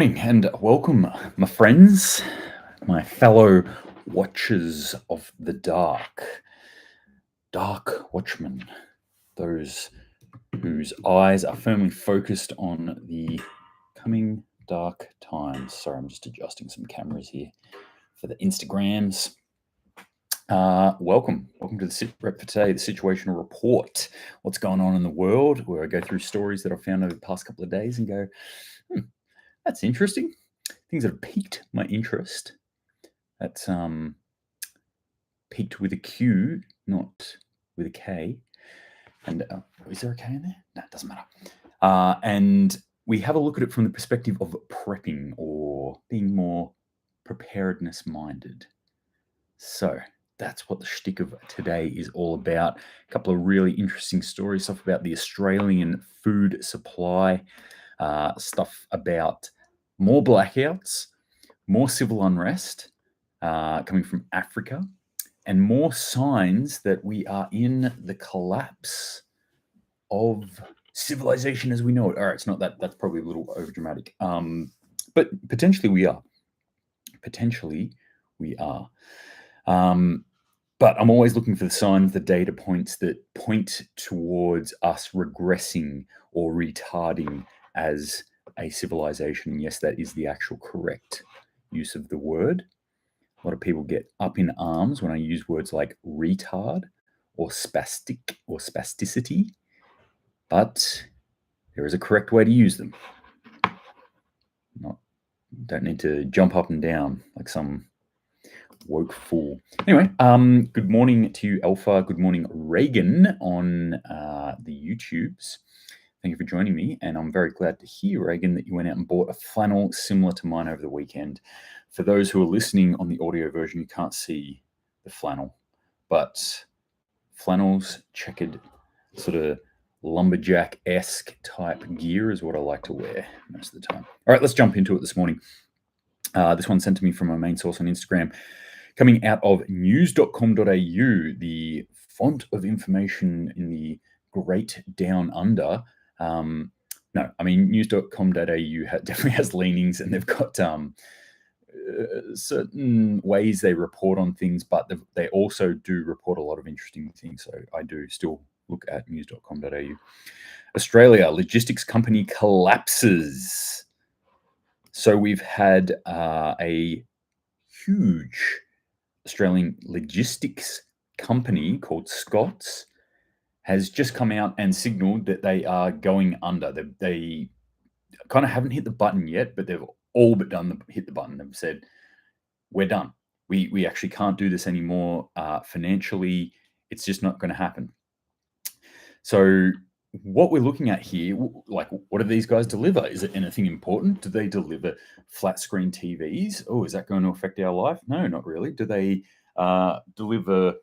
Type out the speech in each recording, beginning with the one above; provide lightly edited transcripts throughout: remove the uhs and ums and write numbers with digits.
And welcome, my friends, my fellow watchers of the dark watchmen, those whose eyes are firmly focused on the coming dark times. Sorry, I'm just adjusting some cameras here for the Instagrams. Welcome to the SitRep for today, the situational report. What's going on in the world, where I go through stories that I've found over the past couple of days and go, that's interesting. Things that have piqued my interest. That's piqued with a Q, not with a K. And is there a K in there? No, it doesn't matter. And we have a look at it from the perspective of prepping or being more preparedness minded. So that's what the shtick of today is all about. A couple of really interesting stories, stuff about the Australian food supply, stuff about more blackouts, more civil unrest coming from Africa, and more signs that we are in the collapse of civilization as we know it. All right, it's not that. That's probably a little overdramatic. But potentially we are. But I'm always looking for the signs, the data points that point towards us regressing or retarding as a civilization. And yes, that is the actual correct use of the word. A lot of people get up in arms when I use words like retard or spastic or spasticity, but there is a correct way to use them. Don't need to jump up and down like some woke fool. Anyway, good morning to you, Alpha. Good morning, Reagan, on the YouTubes. Thank you for joining me, and I'm very glad to hear, Reagan, that you went out and bought a flannel similar to mine over the weekend. For those who are listening on the audio version, you can't see the flannel, but flannels, checkered, sort of lumberjack-esque type gear is what I like to wear most of the time. All right, let's jump into it this morning. This one sent to me from my main source on Instagram, coming out of news.com.au, the font of information in the great down under. News.com.au definitely has leanings, and they've got certain ways they report on things, but they also do report a lot of interesting things. So I do still look at news.com.au. Australia, logistics company collapses. So we've had a huge Australian logistics company called Scott's has just come out and signaled that they are going under. They kind of haven't hit the button yet, but they've all but hit the button. They've said, we're done. We actually can't do this anymore financially. It's just not going to happen. So what we're looking at here, like, what do these guys deliver? Is it anything important? Do they deliver flat screen TVs? Oh, is that going to affect our life? No, not really. Do they deliver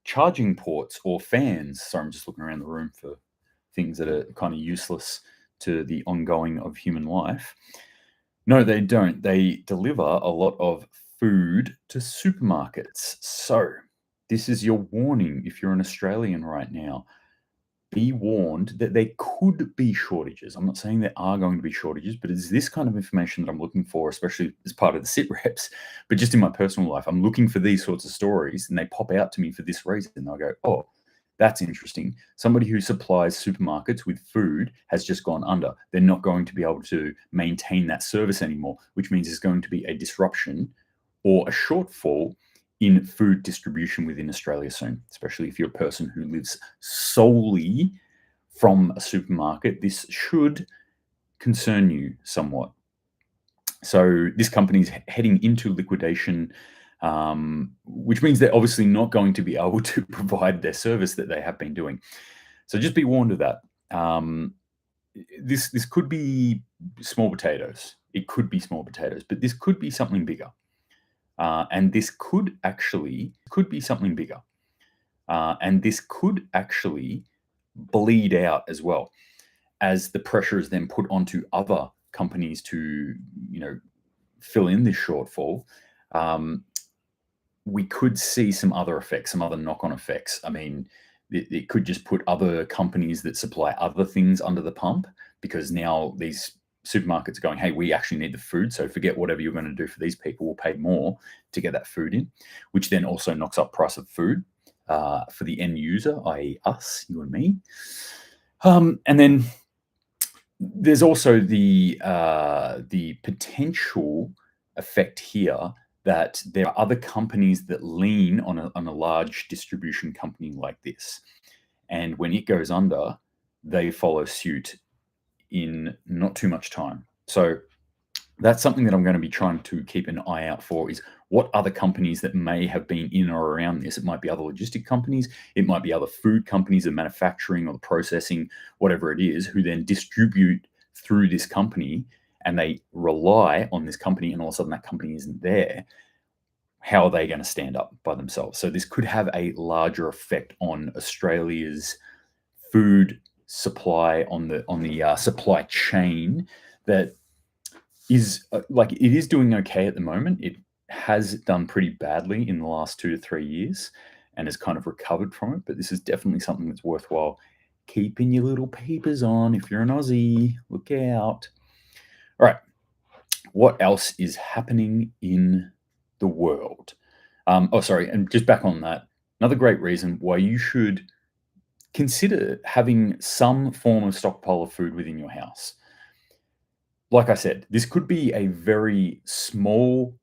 charging ports or fans? Sorry, I'm just looking around the room for things that are kind of useless to the ongoing of human life. No, they don't. They deliver a lot of food to supermarkets. So this is your warning if you're an Australian right now. Be warned that there could be shortages. I'm not saying there are going to be shortages, but it's this kind of information that I'm looking for, especially as part of the SitReps. But just in my personal life, I'm looking for these sorts of stories, and they pop out to me for this reason. I'll go, oh, that's interesting. Somebody who supplies supermarkets with food has just gone under. They're not going to be able to maintain that service anymore, which means there's going to be a disruption or a shortfall in food distribution within Australia soon, especially if you're a person who lives solely from a supermarket. This should concern you somewhat. So this company's heading into liquidation, which means they're obviously not going to be able to provide their service that they have been doing. So just be warned of that. This could be small potatoes. It could be small potatoes, but this could be something bigger. And this could be something bigger. And this could actually bleed out as well, as the pressure is then put onto other companies to, fill in this shortfall. We could see some other effects, some other knock-on effects. I mean, it could just put other companies that supply other things under the pump, because now these supermarkets are going, hey, we actually need the food, so forget whatever you're going to do for these people, we'll pay more to get that food in, which then also knocks up price of food for the end user, i.e. us, you and me. And then there's also the potential effect here that there are other companies that lean on a large distribution company like this. And when it goes under, they follow suit in not too much time. So that's something that I'm going to be trying to keep an eye out for, is what other companies that may have been in or around this. It might be other logistic companies, it might be other food companies, the manufacturing or the processing, whatever it is, who then distribute through this company, and they rely on this company, and all of a sudden that company isn't there. How are they going to stand up by themselves? So this could have a larger effect on Australia's food supply, on the supply chain, that is like, it is doing okay at the moment. It has done pretty badly in the last 2 to 3 years and has kind of recovered from it. But this is definitely something that's worthwhile keeping your little peepers on. If you're an Aussie, look out. All right. What else is happening in the world? And just back on that, another great reason why you should consider having some form of stockpile of food within your house. Like I said, this could be a very small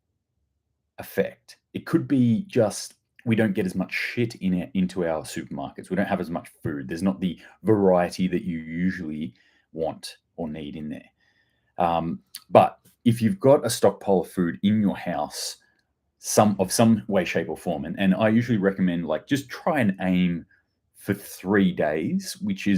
effect. It could be just we don't get as much shit into our supermarkets. We don't have as much food. There's not the variety that you usually want or need in there. But if you've got a stockpile of food in your house, some way, shape, or form, and I usually recommend, like, just try and aim for 3 days, which is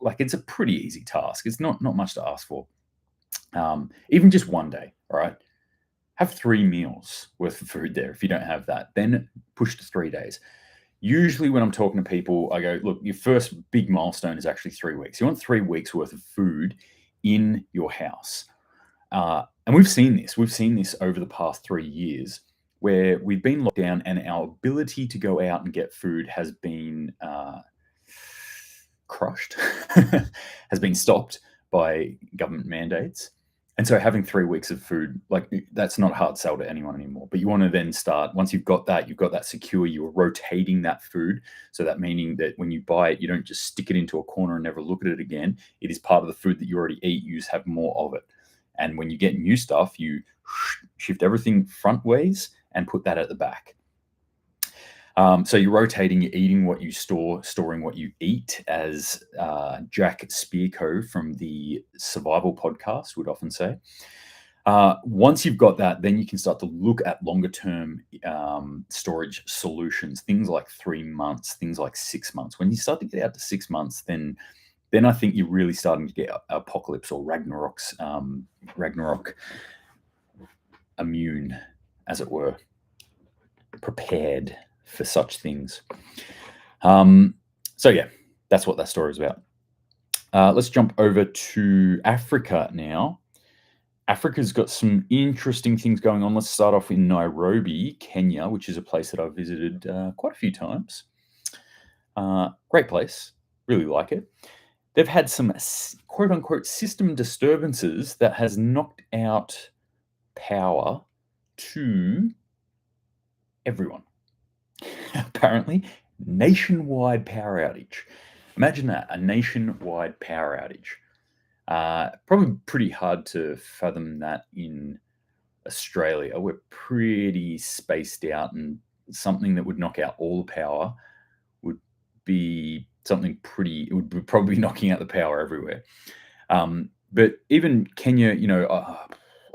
like, it's a pretty easy task. It's not much to ask for. Even just 1 day, all right? Have 3 meals worth of food there. If you don't have that, then push to 3 days. Usually when I'm talking to people, I go, look, your first big milestone is actually 3 weeks. You want 3 weeks worth of food in your house. And we've seen this over the past 3 years, where we've been locked down and our ability to go out and get food has been crushed, has been stopped by government mandates. And so having 3 weeks of food, like, that's not a hard sell to anyone anymore. But you want to then start, once you've got that secure, you're rotating that food. So that meaning that when you buy it, you don't just stick it into a corner and never look at it again. It is part of the food that you already eat. You just have more of it. And when you get new stuff, you shift everything front ways and put that at the back. So you're rotating, you're eating what you store, storing what you eat, as Jack Spearco from the Survival podcast would often say. Once you've got that, then you can start to look at longer term storage solutions, things like 3 months, things like 6 months. When you start to get out to 6 months, then I think you're really starting to get apocalypse or Ragnarok immune, as it were, prepared for such things. So yeah, that's what that story is about. Let's jump over to Africa now. Africa's got some interesting things going on. Let's start off in Nairobi, Kenya, which is a place that I've visited quite a few times. Great place, really like it. They've had some quote-unquote system disturbances that has knocked out power to everyone. Apparently, nationwide power outage. Imagine that, a nationwide power outage. Probably pretty hard to fathom that in Australia. We're pretty spaced out, and something that would knock out all the power would be something pretty, it would be probably knocking out the power everywhere. But even Kenya,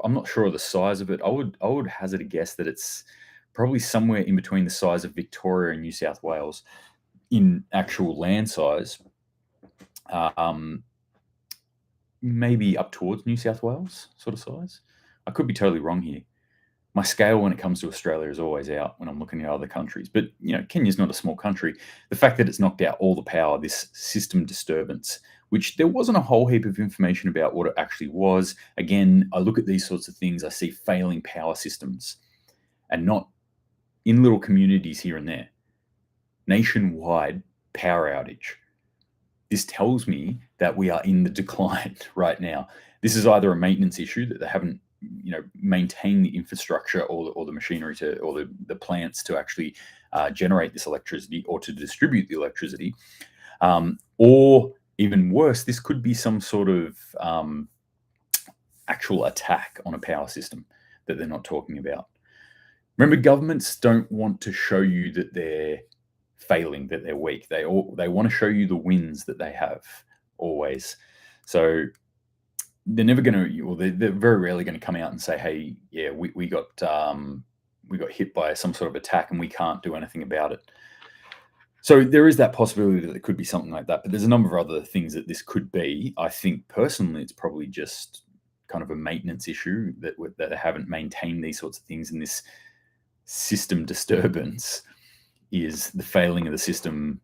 I'm not sure of the size of it. I would hazard a guess that it's probably somewhere in between the size of Victoria and New South Wales in actual land size. Maybe up towards New South Wales sort of size. I could be totally wrong here. My scale when it comes to Australia is always out when I'm looking at other countries. But, Kenya's not a small country. The fact that it's knocked out all the power, this system disturbance, which there wasn't a whole heap of information about what it actually was. Again, I look at these sorts of things, I see failing power systems, and not in little communities here and there. Nationwide power outage. this tells me that we are in the decline right now. This is either a maintenance issue that they haven't, maintained the infrastructure or the machinery or the plants to actually generate this electricity or to distribute the electricity, or even worse, this could be some sort of actual attack on a power system that they're not talking about. Remember, governments don't want to show you that they're failing, that they're weak. They want to show you the wins that they have always. So they're never going to, or they're very rarely going to come out and say, "Hey, yeah, we got hit by some sort of attack and we can't do anything about it." So there is that possibility that it could be something like that. But there's a number of other things that this could be. I think personally, it's probably just kind of a maintenance issue that they haven't maintained these sorts of things, and this system disturbance is the failing of the system,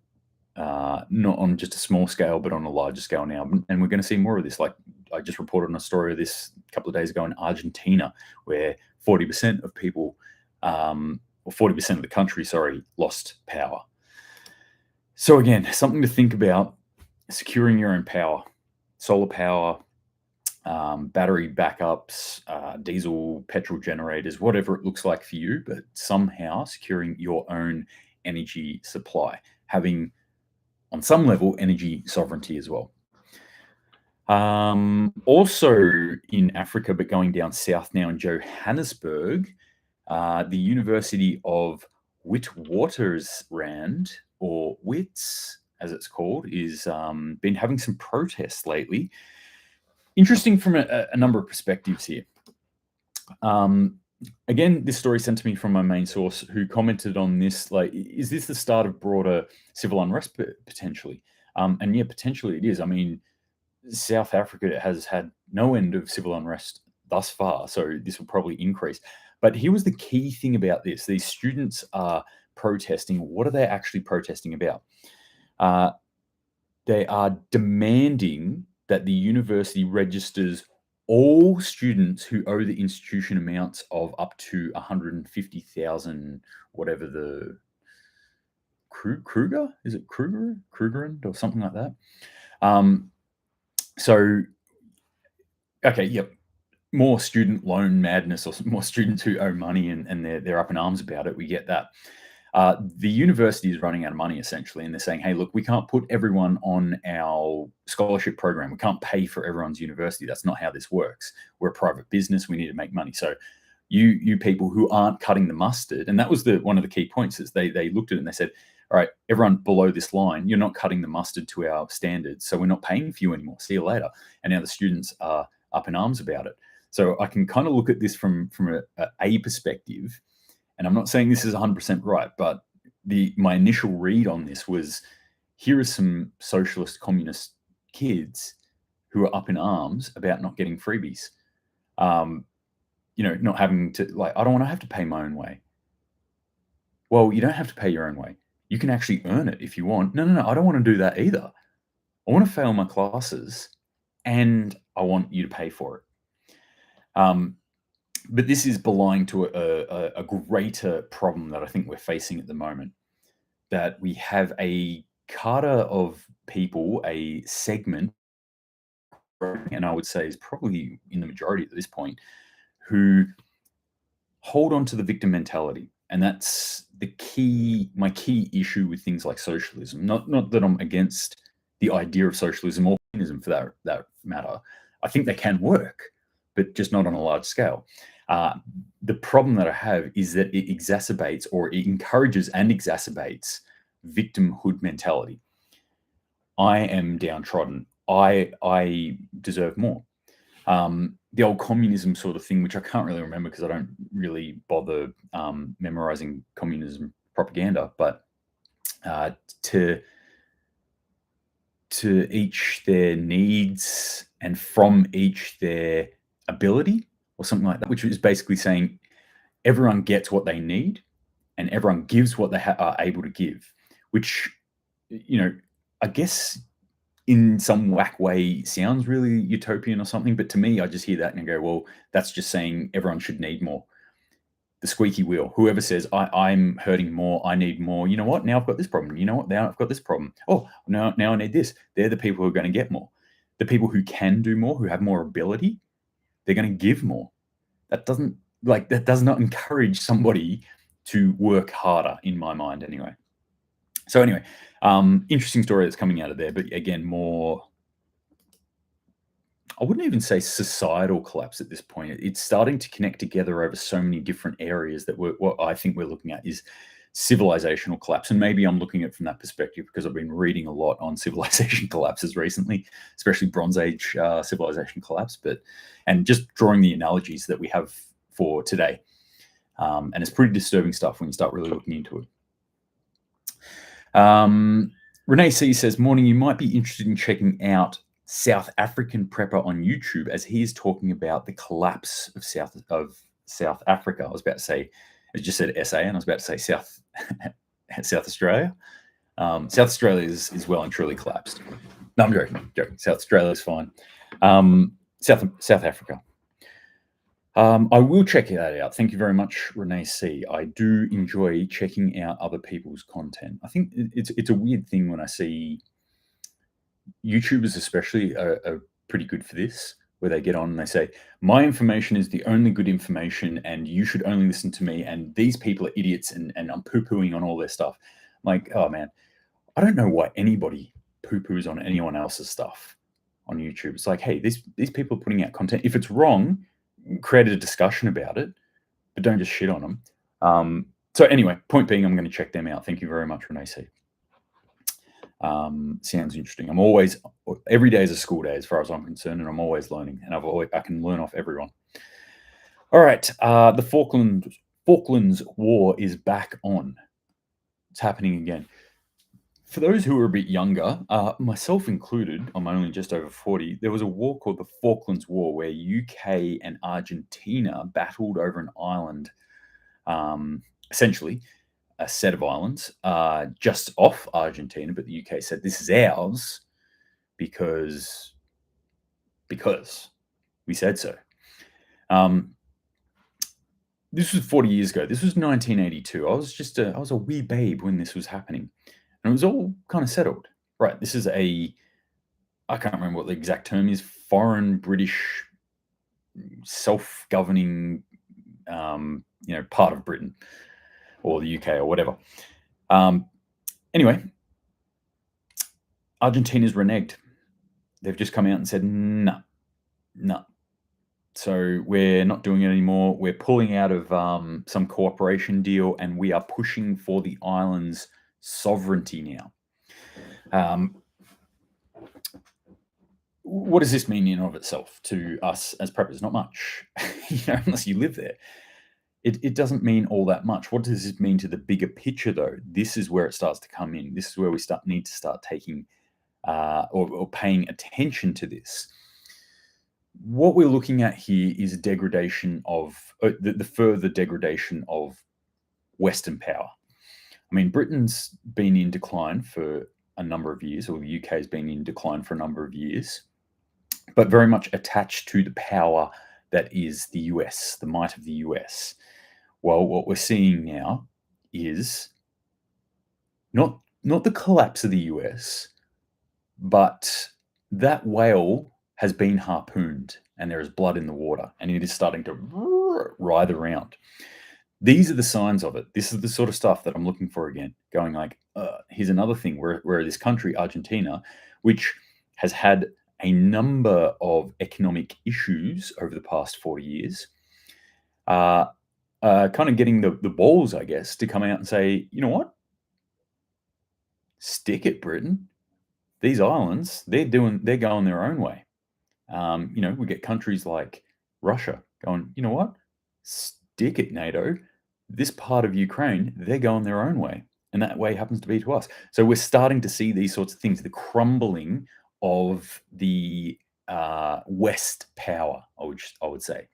not on just a small scale, but on a larger scale now. And we're going to see more of this. Like I just reported on a story of this a couple of days ago in Argentina, where 40% of people, or 40% of the country, lost power. So again, something to think about: securing your own power, solar power, battery backups, diesel, petrol generators, whatever it looks like for you, but somehow securing your own energy supply, having on some level energy sovereignty as well. Also in Africa, but going down south now in Johannesburg, the University of Witwatersrand, or Wits as it's called, is been having some protests lately. Interesting from a number of perspectives here. Again, this story sent to me from my main source, who commented on this, like, is this the start of broader civil unrest potentially? And yeah, potentially it is. I mean, South Africa has had no end of civil unrest thus far, so this will probably increase. But here was the key thing about this. These students are protesting. What are they actually protesting about? They are demanding that the university registers all students who owe the institution amounts of up to 150,000, whatever the Kruger, is it Krugerrand or something like that? So, okay, yep, more student loan madness, or more students who owe money and they're up in arms about it. We get that. The university is running out of money essentially, and they're saying, "Hey, look, we can't put everyone on our scholarship program. We can't pay for everyone's university. That's not how this works. We're a private business. We need to make money. So, you people who aren't cutting the mustard," and that was one of the key points. Is they looked at it and they said, "All right, everyone below this line, you're not cutting the mustard to our standards, so we're not paying for you anymore. See you later." And now the students are up in arms about it. So I can kind of look at this from a perspective. And I'm not saying this is 100% right, but my initial read on this was, here are some socialist communist kids who are up in arms about not getting freebies. Not having to, like, I don't want to have to pay my own way. Well, you don't have to pay your own way. You can actually earn it if you want. No, I don't want to do that either. I want to fail my classes and I want you to pay for it. But this is belonging to a greater problem that I think we're facing at the moment, that we have a cata of people, a segment, and I would say is probably in the majority at this point, who hold on to the victim mentality. And that's my key issue with things like socialism. Not that I'm against the idea of socialism or communism for that matter. I think they can work, but just not on a large scale. The problem that I have is that it exacerbates, or it encourages and exacerbates, victimhood mentality. I am downtrodden. I deserve more. The old communism sort of thing, which I can't really remember because I don't really bother memorizing communism propaganda, but to each their needs and from each their ability, or something like that, which is basically saying everyone gets what they need and everyone gives what they are able to give, which, I guess in some whack way sounds really utopian or something. But to me, I just hear that and I go, well, that's just saying everyone should need more. the squeaky wheel. Whoever says, I'm hurting more, I need more. You know what? Now I've got this problem. You know what? Now I've got this problem. Oh, now I need this. They're the people who are going to get more. The people who can do more, who have more ability, they're going to give more. That does not encourage somebody to work harder, in my mind, anyway. So anyway, interesting story that's coming out of there. But again, more, I wouldn't even say societal collapse at this point. It's starting to connect together over so many different areas that what I think we're looking at is civilizational collapse. And maybe I'm looking at it from that perspective because I've been reading a lot on civilization collapses recently, especially Bronze Age civilization collapse, and just drawing the analogies that we have for today. And it's pretty disturbing stuff when you start really looking into it. Renee C says, morning, you might be interested in checking out South African prepper on YouTube, as he is talking about the collapse of South Africa. I was about to say, I just said SA, and I was about to say South Australia. South Australia is well and truly collapsed. No, I'm joking. South Australia is fine. South Africa. I will check that out. Thank you very much, Renee C. I do enjoy checking out other people's content. I think it's a weird thing when I see YouTubers especially are pretty good for this, where they get on and they say, my information is the only good information and you should only listen to me, and these people are idiots and I'm poo-pooing on all their stuff. I'm like, oh man, I don't know why anybody poo-poos on anyone else's stuff on YouTube. It's like, hey, these people are putting out content. If it's wrong, create a discussion about it, but don't just shit on them. So anyway, point being, I'm going to check them out. Thank you very much, Renee C. Sounds interesting. Every day is a school day as far as I'm concerned, and I'm always learning, and I can learn off everyone. All right. The Falklands War is back on. It's happening again. For those who are a bit younger, myself included, I'm only just over 40, there was a war called the Falklands War where UK and Argentina battled over an island, essentially a set of islands just off Argentina, but the UK said, this is ours because we said so. This was 40 years ago. This was 1982. I was a wee babe when this was happening. And it was all kind of settled. Right, this is I can't remember what the exact term is, foreign British self-governing, part of Britain or the UK or whatever. Anyway, Argentina's reneged. They've just come out and said, no. So we're not doing it anymore. We're pulling out of some cooperation deal, and we are pushing for the island's sovereignty now. What does this mean in and of itself to us as preppers? Not much, unless you live there. It doesn't mean all that much. What does this mean to the bigger picture, though? This is where it starts to come in. This is where we need to start taking or paying attention to this. What we're looking at here is degradation of the further degradation of Western power. I mean, Britain's been in decline for a number of years, or the UK has been in decline for a number of years, but very much attached to the power that is the US, the might of the US. Well, what we're seeing now is not the collapse of the US, but that whale has been harpooned and there is blood in the water, and it is starting to writhe around. These are the signs of it. This is the sort of stuff that I'm looking for again, going like, here's another thing where this country, Argentina, which has had a number of economic issues over the past 40 years, kind of getting the balls, I guess, to come out and say, you know what? Stick it, Britain. These islands, they're going their own way. We get countries like Russia going, you know what? Stick it, NATO. This part of Ukraine, they're going their own way. And that way happens to be to us. So we're starting to see these sorts of things, the crumbling of the West power, I would say,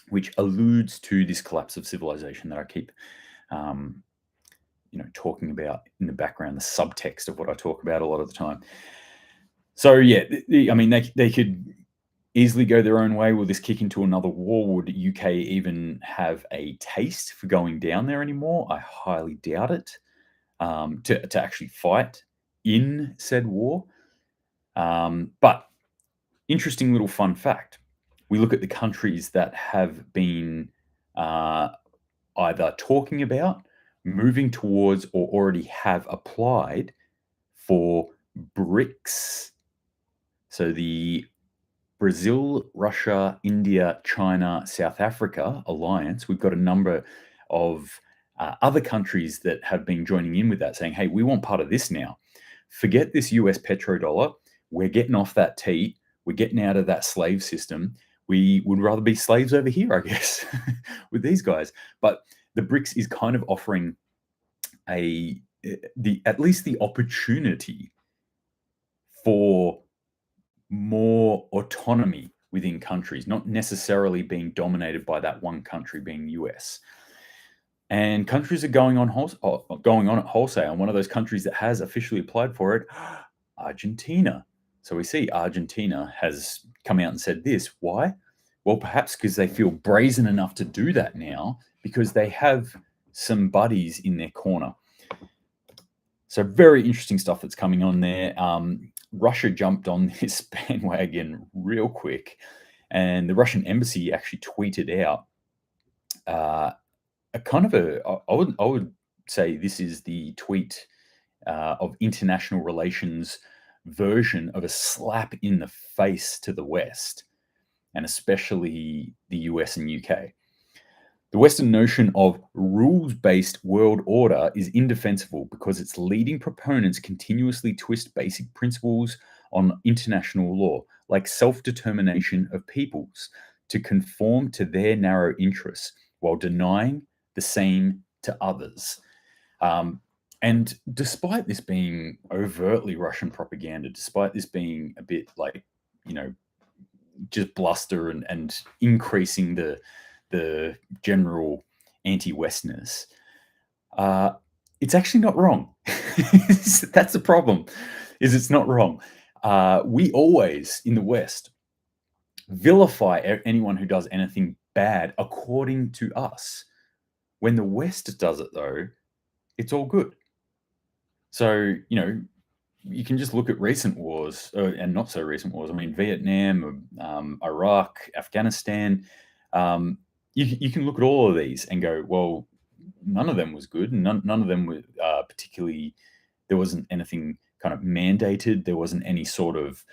which alludes to this collapse of civilization that I keep talking about in the background, the subtext of what I talk about a lot of the time. So yeah, I mean, they could easily go their own way? Will this kick into another war? Would UK even have a taste for going down there anymore? I highly doubt it. To actually fight in said war. But interesting little fun fact. We look at the countries that have been either talking about, moving towards, or already have applied for Brics. So the Brazil, Russia, India, China, South Africa alliance. We've got a number of other countries that have been joining in with that, saying, hey, we want part of this now. Forget this US petrodollar. We're getting off that teat. We're getting out of that slave system. We would rather be slaves over here, I guess, with these guys. But the BRICS is kind of offering at least the opportunity for more autonomy within countries, not necessarily being dominated by that one country being US. And countries are going on at wholesale. And one of those countries that has officially applied for it, Argentina. So we see Argentina has come out and said this. Why? Well, perhaps because they feel brazen enough to do that now because they have some buddies in their corner. So very interesting stuff that's coming on there. Russia jumped on this bandwagon real quick, and the Russian embassy actually tweeted out a kind of I would say this is the tweet of international relations version of a slap in the face to the West, and especially the US and UK. The Western notion of rules-based world order is indefensible because its leading proponents continuously twist basic principles on international law, like self-determination of peoples, to conform to their narrow interests while denying the same to others. And despite this being overtly Russian propaganda, despite this being a bit like, just bluster and increasing the general anti-Westness, it's actually not wrong. That's the problem, is it's not wrong. We always, in the West, vilify anyone who does anything bad according to us. When the West does it, though, it's all good. So, you can just look at recent wars and not so recent wars. I mean, Vietnam, Iraq, Afghanistan. You can look at all of these and go, well, none of them was good. None of them were particularly, there wasn't anything kind of mandated. There wasn't any sort of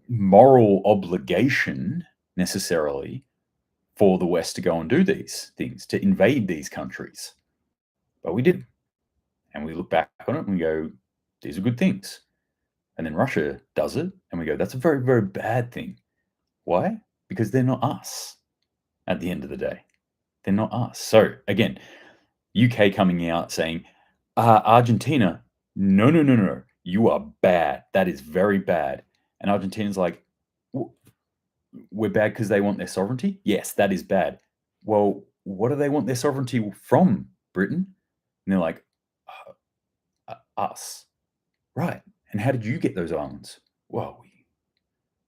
moral obligation necessarily for the West to go and do these things, to invade these countries. But we did. And we look back on it and we go, these are good things. And then Russia does it and we go, that's a very, very bad thing. Why? Because they're not us at the end of the day. They're not us. So again, UK coming out saying, Argentina, no, you are bad. That is very bad. And Argentina's like, we're bad because they want their sovereignty? Yes, that is bad. Well, what do they want their sovereignty from, Britain? And they're like, us. Right. And how did you get those islands? Well,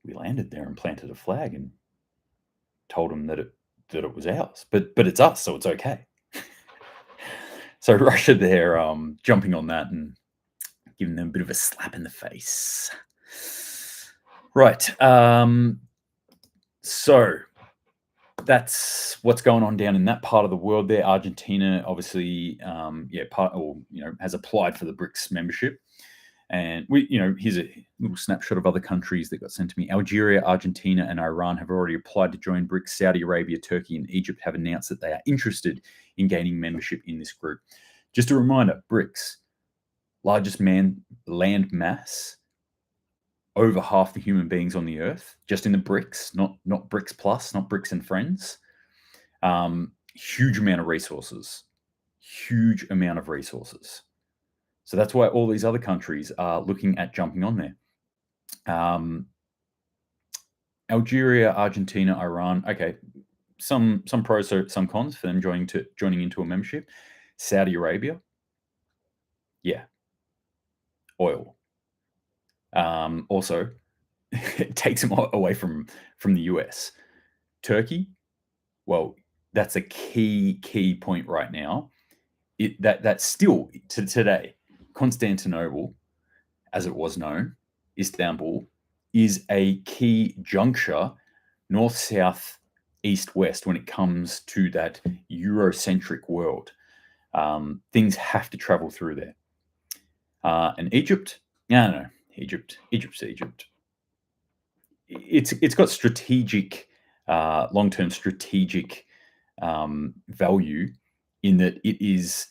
we landed there and planted a flag and told them that it was ours. But it's us, so it's okay. So Russia there jumping on that and giving them a bit of a slap in the face. Right. So that's what's going on down in that part of the world there. Argentina obviously has applied for the BRICS membership. And here's a little snapshot of other countries that got sent to me. Algeria, Argentina, and Iran have already applied to join BRICS. Saudi Arabia, Turkey, and Egypt have announced that they are interested in gaining membership in this group. Just a reminder, BRICS, largest land mass, over half the human beings on the earth, just in the BRICS, not BRICS Plus, not BRICS and Friends. Huge amount of resources. So that's why all these other countries are looking at jumping on there. Algeria, Argentina, Iran. Okay, some pros, some cons for them joining into a membership. Saudi Arabia, yeah, oil. Also, it takes them away from the US. Turkey, well, that's a key point right now. That's still to today, Constantinople, as it was known, Istanbul, is a key juncture, north, south, east, west, when it comes to that Eurocentric world. Things have to travel through there. And Egypt, no, Egypt's Egypt. It's got strategic, long-term strategic value in that it is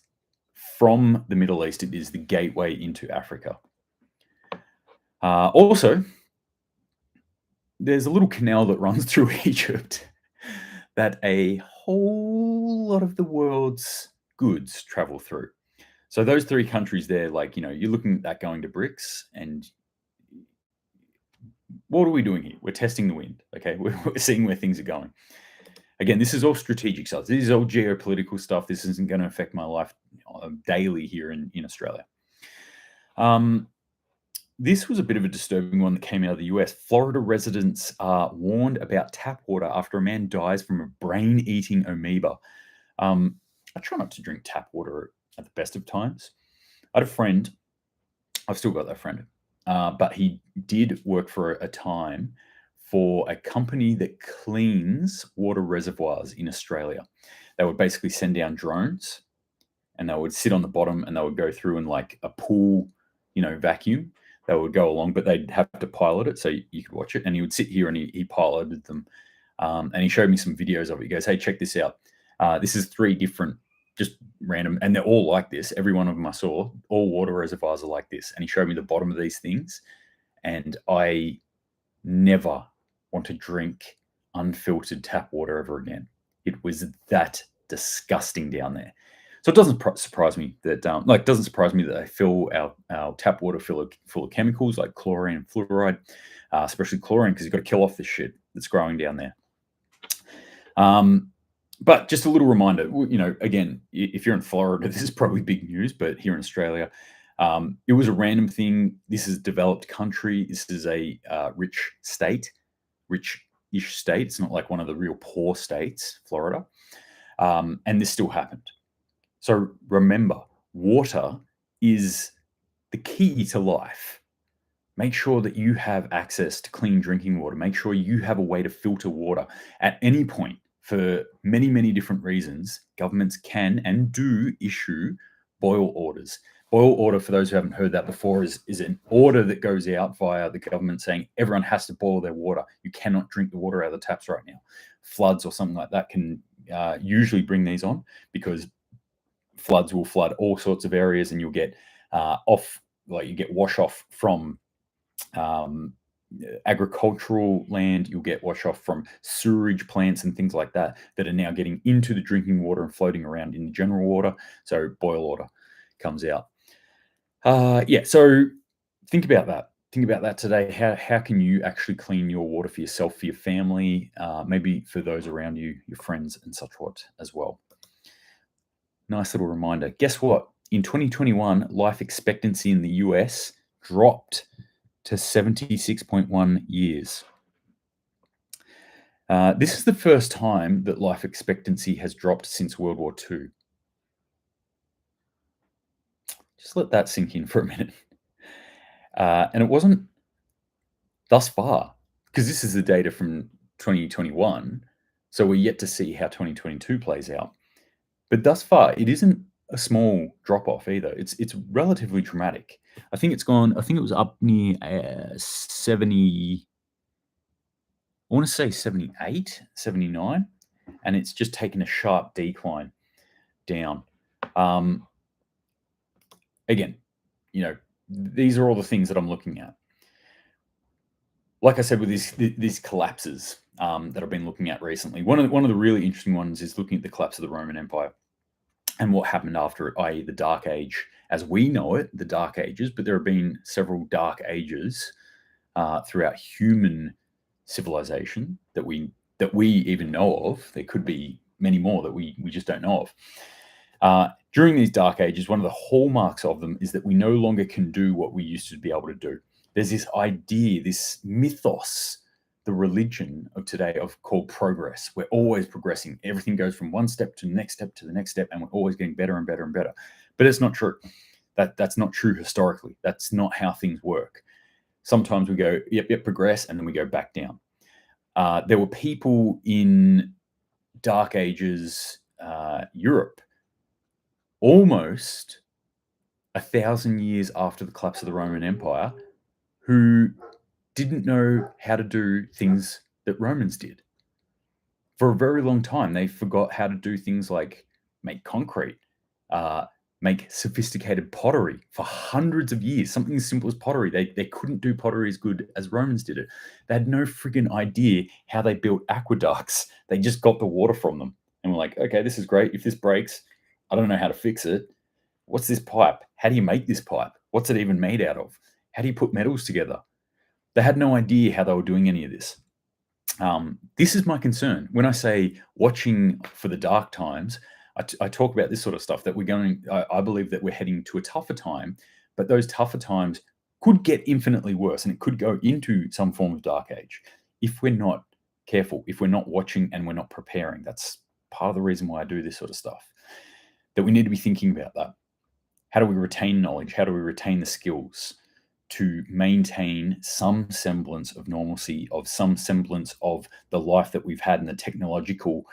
from the Middle East. It is the gateway into Africa. Also, there's a little canal that runs through Egypt that a whole lot of the world's goods travel through. So those three countries there, like, you're looking at going to Brics, and what are we doing here? We're testing the wind, okay? We're seeing where things are going. Again, this is all strategic stuff. This is all geopolitical stuff. This isn't going to affect my life daily here in Australia. This was a bit of a disturbing one that came out of the US. Florida residents are warned about tap water after a man dies from a brain-eating amoeba. I try not to drink tap water at the best of times. I had a friend. I've still got that friend. But he did work for a time for a company that cleans water reservoirs in Australia. They would basically send down drones, and they would sit on the bottom, and they would go through in like a pool, vacuum. They would go along, but they'd have to pilot it so you could watch it. And he would sit here and he piloted them. And he showed me some videos of it. He goes, "Hey, check this out. This is 3 different, just random, and they're all like this. Every one of them I saw, all water reservoirs are like this." And he showed me the bottom of these things. And I never want to drink unfiltered tap water ever again. It was that disgusting down there. So it doesn't surprise me that, doesn't surprise me that they fill our tap water full of chemicals like chlorine and fluoride, especially chlorine, because you've got to kill off the shit that's growing down there. But just a little reminder, again, if you're in Florida, this is probably big news, but here in Australia, it was a random thing. This is a developed country. This is a rich-ish state. It's not like one of the real poor states, Florida. And this still happened. So remember, water is the key to life. Make sure that you have access to clean drinking water. Make sure you have a way to filter water at any point. For many, many different reasons, governments can and do issue boil orders. Boil order, for those who haven't heard that before, is an order that goes out via the government saying everyone has to boil their water. You cannot drink the water out of the taps right now. Floods or something like that can usually bring these on, because floods will flood all sorts of areas, and you'll get you get wash off from agricultural land. You'll get wash off from sewerage plants and things like that are now getting into the drinking water and floating around in the general water. So boil order comes out. So think about that. Think about that today. How can you actually clean your water for yourself, for your family, maybe for those around you, your friends and such what as well. Nice little reminder. Guess what? In 2021, life expectancy in the US dropped to 76.1 years. This is the first time that life expectancy has dropped since World War II. Just let that sink in for a minute. And it wasn't thus far, because this is the data from 2021, so we're yet to see how 2022 plays out. But thus far, it isn't a small drop-off either. It's relatively dramatic. I think it was up near 70, I want to say 78, 79, and it's just taken a sharp decline down. Again, these are all the things that I'm looking at. Like I said, with these collapses that I've been looking at recently, one of the really interesting ones is looking at the collapse of the Roman Empire and what happened after it, i.e. the Dark Age, as we know it, the Dark Ages. But there have been several Dark Ages throughout human civilization that we even know of. There could be many more that we just don't know of. During these Dark Ages, one of the hallmarks of them is that we no longer can do what we used to be able to do. there's this idea, this mythos, the religion of today of called progress. We're always progressing. Everything goes from one step to the next step to the next step, and we're always getting better and better and better. But it's not true. That's not true historically. That's not how things work. Sometimes we go, yep, progress, and then we go back down. There were people in Dark Ages Europe, almost 1,000 years after the collapse of the Roman Empire, who didn't know how to do things that Romans did. For a very long time, they forgot how to do things like make concrete, make sophisticated pottery for hundreds of years. Something as simple as pottery. They couldn't do pottery as good as Romans did it. They had no friggin' idea how they built aqueducts. They just got the water from them and were like, okay, this is great. If this breaks, I don't know how to fix it. What's this pipe? How do you make this pipe? What's it even made out of? How do you put metals together? They had no idea how they were doing any of this. This is my concern. When I say watching for the dark times, I talk about this sort of stuff, that we're going, I believe that we're heading to a tougher time, but those tougher times could get infinitely worse, and it could go into some form of dark age if we're not careful, if we're not watching and we're not preparing. That's part of the reason why I do this sort of stuff, that we need to be thinking about that. How do we retain knowledge? How do we retain the skills to maintain some semblance of normalcy, of some semblance of the life that we've had and the technological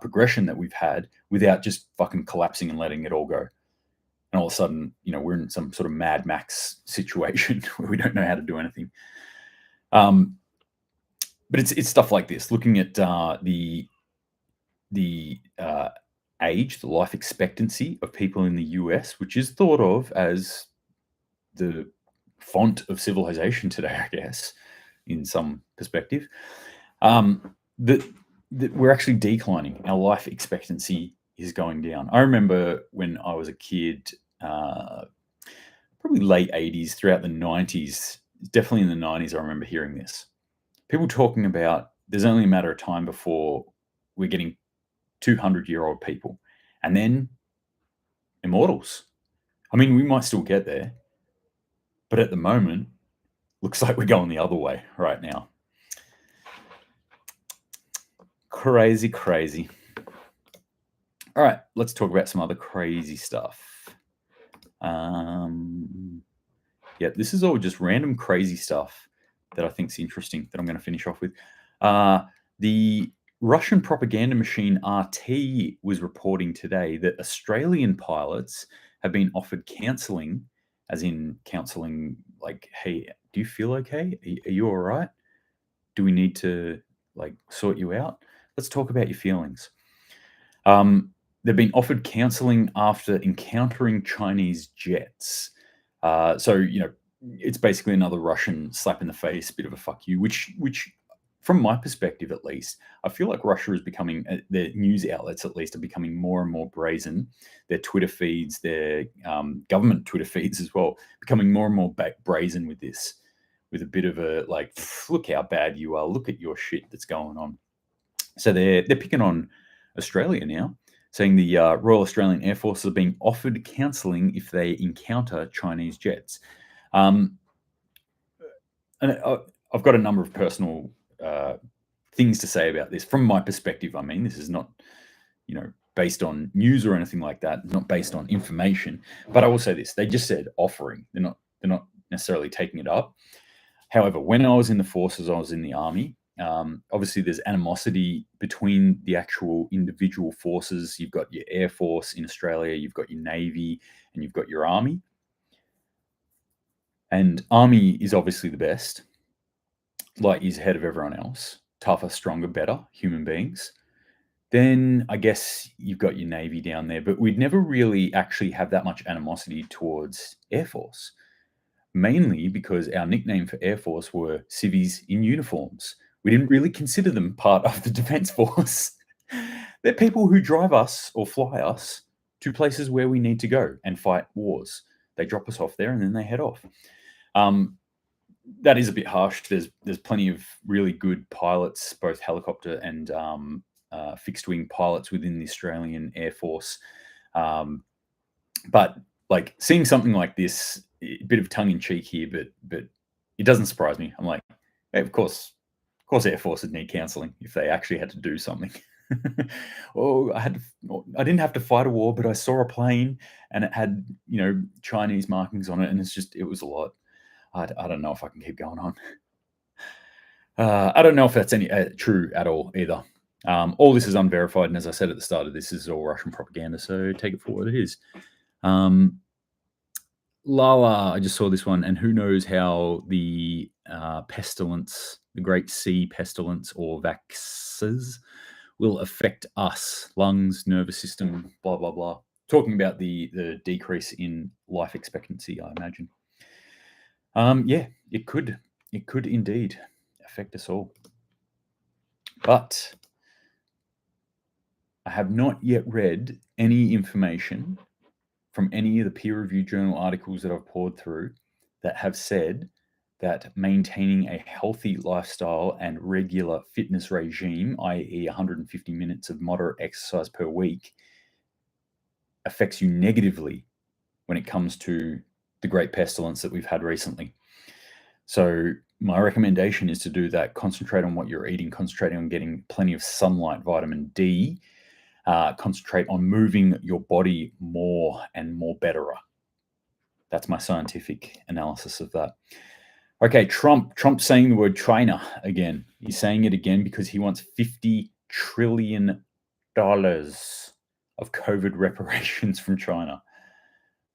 progression that we've had, without just fucking collapsing and letting it all go? And all of a sudden, we're in some sort of Mad Max situation where we don't know how to do anything. But it's stuff like this, looking at the age, the life expectancy of people in the US, which is thought of as the font of civilization today, I guess, in some perspective, that we're actually declining. Our life expectancy is going down. I remember when I was a kid, probably late 80s, throughout the 90s, definitely in the 90s, I remember hearing this. People talking about there's only a matter of time before we're getting 200-year-old people, and then immortals. I mean, we might still get there, but at the moment, looks like we're going the other way right now. Crazy, crazy. All right, let's talk about some other crazy stuff. Yeah, this is all just random crazy stuff that I think is interesting that I'm going to finish off with. The Russian propaganda machine RT was reporting today that Australian pilots have been offered counselling, as in counselling like, hey, do you feel okay? Are you all right? Do we need to sort you out? Let's talk about your feelings. They've been offered counselling after encountering Chinese jets. So, it's basically another Russian slap in the face, bit of a fuck you, which from my perspective, at least, I feel like Russia is becoming, their news outlets at least, are becoming more and more brazen. Their Twitter feeds, their government Twitter feeds as well, becoming more and more brazen with this, with a bit of a look how bad you are, look at your shit that's going on. So they're picking on Australia now, saying the Royal Australian Air Force are being offered counselling if they encounter Chinese jets. And I've got a number of personal things to say about this from my perspective. I mean, this is not, based on news or anything like that. It's not based on information. But I will say this: they just said offering. They're not necessarily taking it up. However, when I was in the forces, I was in the army. Obviously, there's animosity between the actual individual forces. You've got your Air Force in Australia, you've got your Navy, and you've got your Army. And Army is obviously the best, light years ahead of everyone else, tougher, stronger, better human beings. Then I guess you've got your Navy down there, but we'd never really actually have that much animosity towards Air Force, mainly because our nickname for Air Force were civvies in uniforms. We didn't really consider them part of the Defence Force. They're people who drive us or fly us to places where we need to go and fight wars. They drop us off there and then they head off. That is a bit harsh. There's plenty of really good pilots, both helicopter and fixed-wing pilots within the Australian Air Force. But seeing something like this, a bit of tongue-in-cheek here, but it doesn't surprise me. I'm like, hey, of course, Air Force would need counselling if they actually had to do something. I didn't have to fight a war, but I saw a plane and it had, Chinese markings on it, and it was a lot. I don't know if I can keep going on. I don't know if that's any true at all either. All this is unverified, and as I said at the start of this is all Russian propaganda, so take it for what it is. Lala, I just saw this one, and who knows how the pestilence, the Great Sea pestilence or vaxes, will affect us, lungs, nervous system, blah, blah, blah. Talking about the decrease in life expectancy, I imagine. Yeah, it could indeed affect us all. But I have not yet read any information from any of the peer-reviewed journal articles that I've poured through that have said that maintaining a healthy lifestyle and regular fitness regime, i.e. 150 minutes of moderate exercise per week, affects you negatively when it comes to the great pestilence that we've had recently. So my recommendation is to do that. Concentrate on what you're eating, concentrate on getting plenty of sunlight, vitamin D, concentrate on moving your body more and more better. That's my scientific analysis of that. Okay, Trump saying the word China again. He's saying it again because he wants $50 trillion of COVID reparations from China.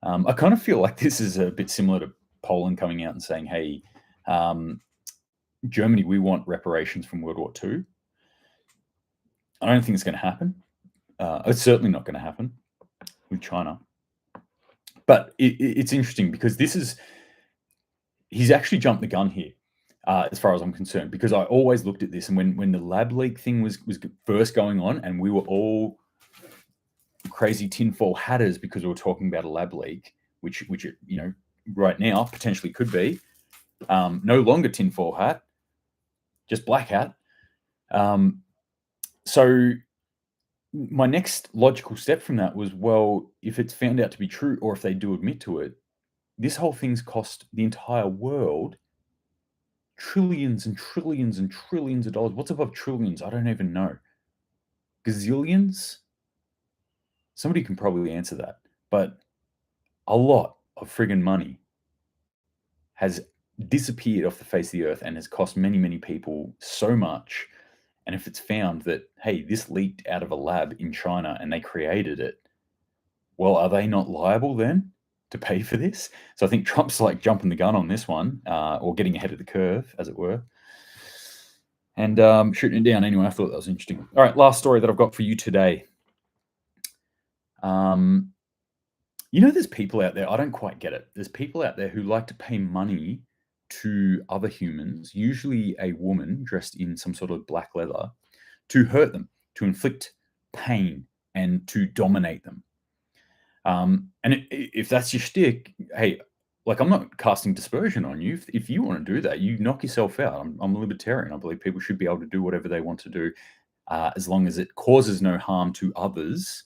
I kind of feel like this is a bit similar to Poland coming out and saying, hey, Germany, we want reparations from World War II. I don't think it's going to happen. It's certainly not going to happen with China. But it's interesting because he's actually jumped the gun here, as far as I'm concerned, because I always looked at this, and when the lab leak thing was first going on, and we were all crazy tinfoil hatters because we were talking about a lab leak, which right now potentially could be no longer tinfoil hat, just black hat. So my next logical step from that was, well, if it's found out to be true, or if they do admit to it, this whole thing's cost the entire world trillions and trillions and trillions of dollars. What's above trillions? I don't even know. Gazillions? Somebody can probably answer that. But a lot of friggin' money has disappeared off the face of the earth and has cost many, many people so much. And if it's found that, hey, this leaked out of a lab in China and they created it, well, are they not liable then to pay for this? So I think Trump's like jumping the gun on this one, or getting ahead of the curve, as it were, and shooting it down. Anyway, I thought that was interesting. All right, last story that I've got for you today. There's people out there, I don't quite get it. There's people out there who like to pay money to other humans, usually a woman dressed in some sort of black leather, to hurt them, to inflict pain, and to dominate them. And if that's your shtick, hey, like, I'm not casting dispersion on you. If you want to do that, you knock yourself out. I'm a libertarian. I believe people should be able to do whatever they want to do, as long as it causes no harm to others,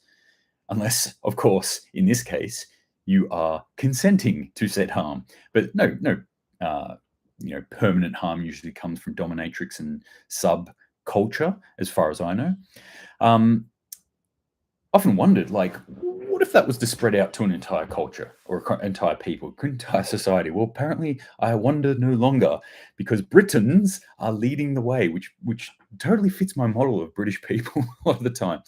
unless, of course, in this case, you are consenting to said harm. But no, permanent harm usually comes from dominatrix and subculture, as far as I know. Often wondered, like, what if that was to spread out to an entire culture or entire people, entire society? Well, apparently I wonder no longer, because Britons are leading the way, which totally fits my model of British people a lot of the time.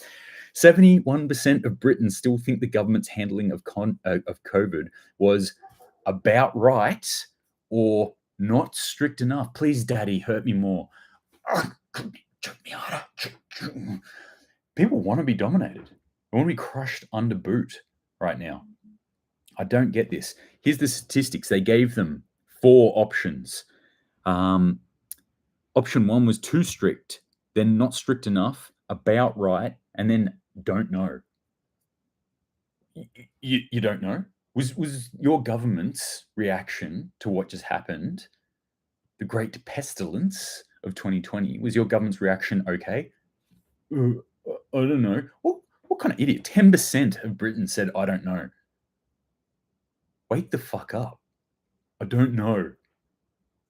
71% of Britons still think the government's handling of COVID was about right or not strict enough. Please, Daddy, hurt me more. People want to be dominated. They want to be crushed under boot right now. I don't get this. Here's the statistics. They gave them 4 options. Option 1 was too strict, then not strict enough, about right, and then don't know. You don't know? Was your government's reaction to what just happened, the great pestilence of 2020, was your government's reaction okay? I don't know. What kind of idiot? 10% of Britain said, I don't know. Wake the fuck up. I don't know.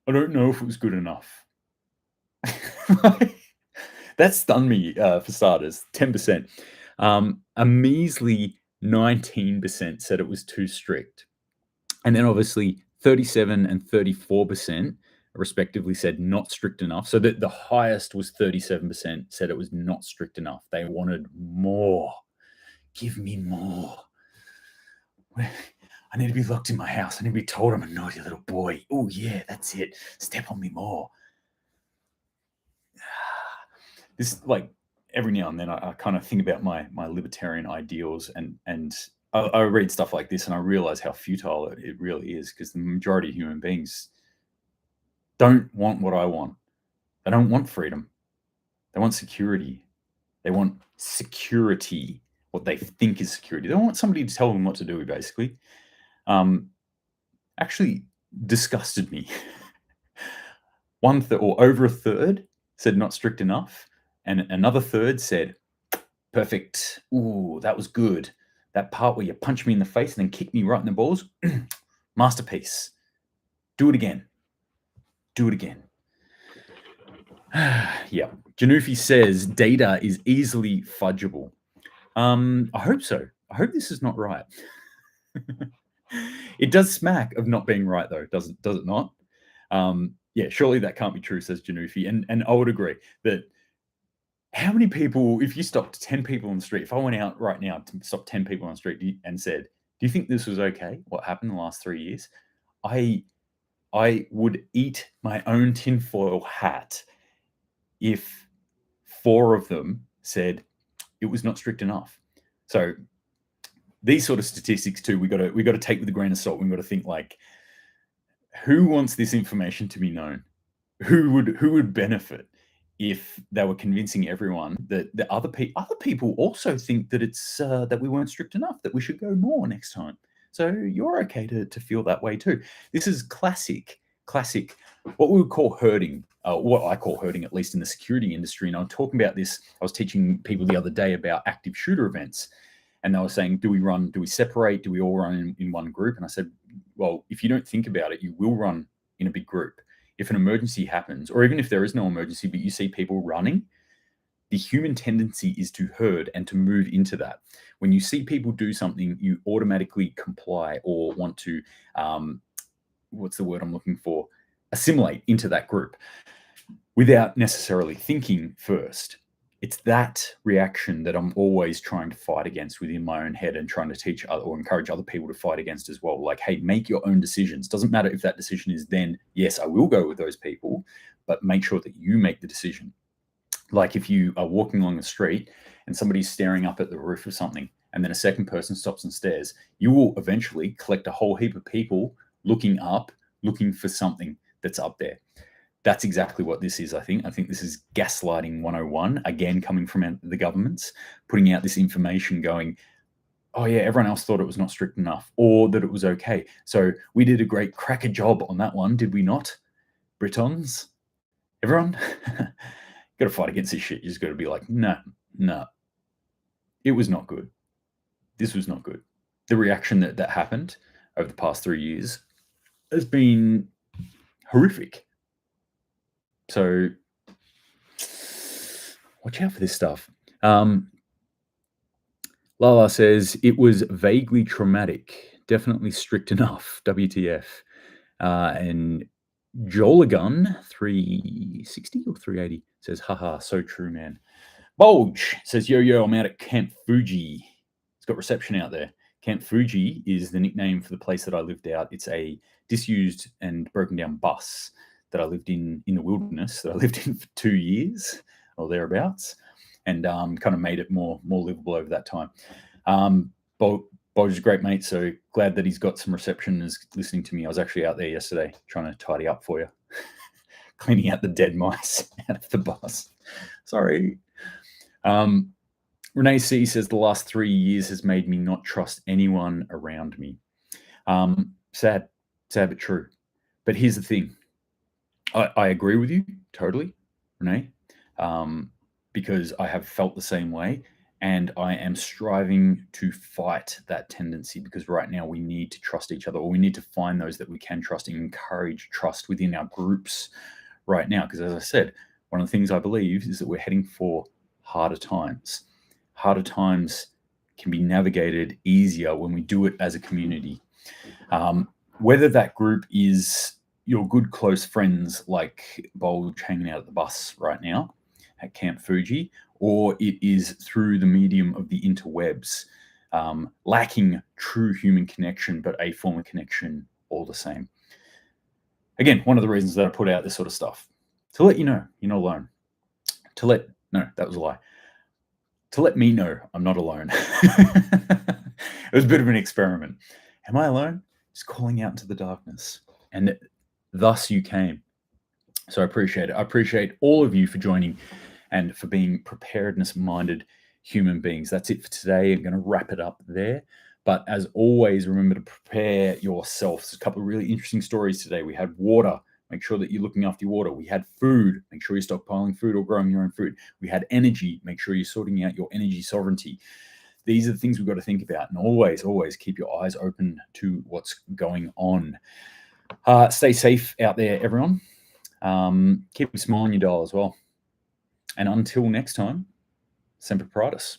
I don't know if it was good enough. That stunned me, for starters, 10%. A measly 19% said it was too strict. And then obviously 37 and 34% respectively said not strict enough. So the highest was 37% said it was not strict enough. They wanted more. Give me more. I need to be locked in my house. I need to be told I'm a naughty little boy. Oh, yeah, that's it. Step on me more. This, like, every now and then I kind of think about my libertarian ideals, and I read stuff like this and I realize how futile it really is, because the majority of human beings don't want what I want. They don't want freedom. They want security. They want security, what they think is security. They don't want somebody to tell them what to do, basically. Actually disgusted me. Or over a third said not strict enough, and another third said perfect. Ooh, that was good. That part where you punch me in the face and then kick me right in the balls, masterpiece. Do it again. Do it again. Yeah. Janufi says data is easily fudgeable. I hope so. I hope this is not right. It does smack of not being right, though, does it not? Yeah, surely that can't be true, says Janufi. And I would agree that how many people, if you stopped 10 people on the street, if I went out right now to stop 10 people on the street and said, do you think this was okay, what happened in the last 3 years? I would eat my own tinfoil hat if 4 of them said it was not strict enough. So these sort of statistics too, we got to take with a grain of salt. We've got to think, like, who wants this information to be known? Who would benefit if they were convincing everyone that the other people also think that it's that we weren't strict enough, that we should go more next time. So you're okay to feel that way too. This is classic, what we would call herding, what I call herding, at least in the security industry. And I'm talking about this. I was teaching people the other day about active shooter events, and they were saying, do we separate? Do we all run in one group? And I said, well, if you don't think about it, you will run in a big group. If an emergency happens, or even if there is no emergency, but you see people running, the human tendency is to herd and to move into that. When you see people do something, you automatically comply or want to, what's the word I'm looking for? Assimilate into that group without necessarily thinking first. It's that reaction that I'm always trying to fight against within my own head, and trying to teach or encourage other people to fight against as well. Like, hey, make your own decisions. Doesn't matter if that decision is then, yes, I will go with those people, but make sure that you make the decision. Like, if you are walking along the street and somebody's staring up at the roof of something, and then a second person stops and stares, you will eventually collect a whole heap of people looking up, looking for something that's up there. That's exactly what this is, I think. I think this is gaslighting 101, again, coming from the governments, putting out this information going, oh yeah, everyone else thought it was not strict enough, or that it was okay. So we did a great cracker job on that one, did we not? Britons? Everyone? Got to fight against this shit. You just got to be like, no. It was not good. This was not good. The reaction that happened over the past 3 years has been horrific. So watch out for this stuff. Lala says it was vaguely traumatic, definitely strict enough. WTF. And Jolagun 360 or 380 says, haha, so true, man. Bulge says, yo, I'm out at Camp Fuji. It's got reception out there. Camp Fuji is the nickname for the place that I lived out. It's a disused and broken down bus that I lived in the wilderness, that I lived in for 2 years or thereabouts, and kind of made it more livable over that time. Bulge is a great mate, so glad that he's got some reception and is listening to me. I was actually out there yesterday trying to tidy up for you, cleaning out the dead mice out of the bus. Sorry. Renee C says the last 3 years has made me not trust anyone around me. Sad but true. But here's the thing. I agree with you totally, Renee, because I have felt the same way. And I am striving to fight that tendency, because right now we need to trust each other, or we need to find those that we can trust and encourage trust within our groups right now. Because as I said, one of the things I believe is that we're heading for harder times. Harder times can be navigated easier when we do it as a community. Whether that group is your good close friends like Bulge hanging out at the bus right now at Camp Fuji, or it is through the medium of the interwebs, lacking true human connection, but a form of connection all the same. Again, one of the reasons that I put out this sort of stuff, to let you know you're not alone. No, that was a lie. To let me know I'm not alone. It was a bit of an experiment. Am I alone? Just calling out into the darkness. And thus you came. So I appreciate it. I appreciate all of you for joining and for being preparedness-minded human beings. That's it for today. I'm going to wrap it up there. But as always, remember to prepare yourself. There's a couple of really interesting stories today. We had water. Make sure that you're looking after your water. We had food. Make sure you're stockpiling food or growing your own food. We had energy. Make sure you're sorting out your energy sovereignty. These are the things we've got to think about. And always, always keep your eyes open to what's going on. Stay safe out there, everyone. Keep a smile on your dial as well. And until next time, Semper Paratus.